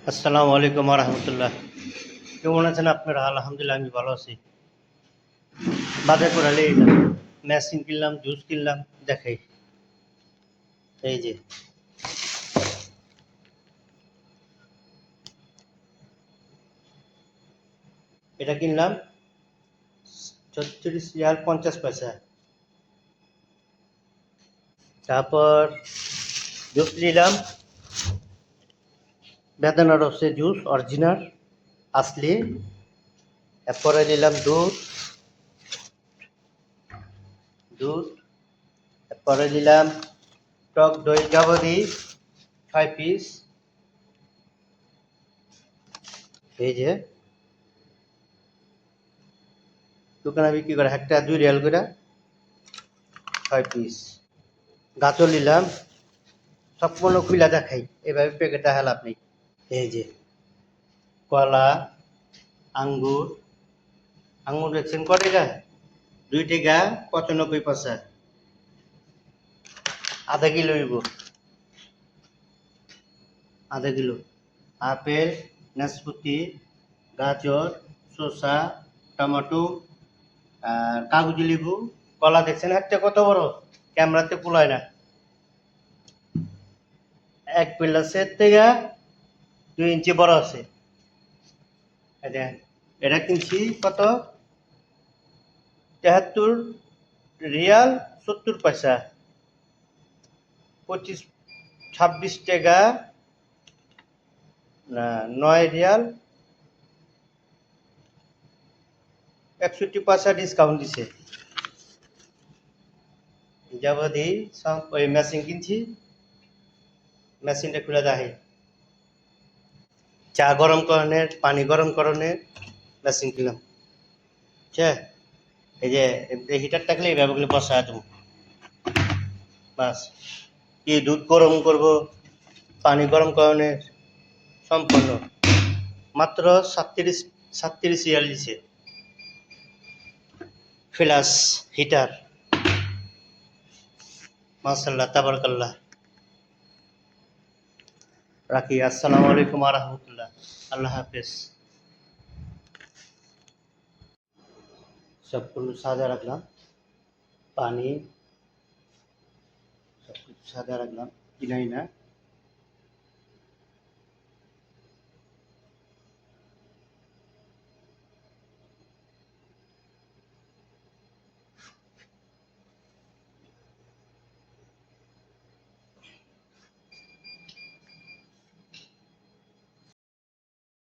আসসালামু আলাইকুম রহমতুল্লাহ। কেমন আছেন আপনারা? আলহামদুলিল্লাহ, আমি ভালো আছি। বাজার করে এই মেশিন কিনলাম, জুস কিনলাম, দেখাই। এই যে এটা কিনলাম 34 রিয়াল 50 পয়সা। তারপর জুস নিলাম বেদানা রসের জুস, অরিজিনাল আসলি। এরপরে নিলাম দুধ দুধ এরপরে নিলাম টক দই কাবাদি 5 পিস। এই যে দোকানে বিক্রি করে একটা 2 রিয়াল করে 5 পিস। গাজর নিলাম, সম্পূর্ণ খুলে দেখাই, এভাবে প্যাকেটটা হেল আপনি। এই যে কলা, আঙ্গুর। আঙ্গুর দেখছেন ক টাকা? 2 টাকা 95 পয়সা। আধা কিলো হইব, আধা কিলো। আপেল, নাশপাতি, গাজর, শসা, টমেটো, আর কাগজি লেবু। কলা দেখছেন একটা কত বড়, ক্যামেরাতে পোলায় না। এক প্লাসের থেকে 2 ইঞ্চি বড় আছে। এটা এটা কিনছি কত? 73 রিয়াল 70 পয়সা। 26 26 টাকা না, 9 রিয়াল 61 পয়সা ডিসকাউন্ট দিছে। যাবতীয় সব ওই মেশিন কিনছি, মেশিনটা খুলে দেখি। চা গরম করণের, পানি গরম করণের মেশিন কিনলাম। ঠিক আছে? এই যে হিটার থাকলে এইভাবে করে বসায় দেবো, বাস। কি দুধ গরম করব, পানি গরম করণের সম্পূর্ণ মাত্র 37 রিয়াল দিছে। ফ্ল্যাশ হিটার, মাশাআল্লাহ তাবারাকাল্লাহ। রাখি। আসসালামু আলাইকুম রহমতুল্লাহ। আল্লাহ হাফেজ। সবগুলো সাদা রাখলাম, পানি সব কিছু সাদা রাখলাম, কিনাই না।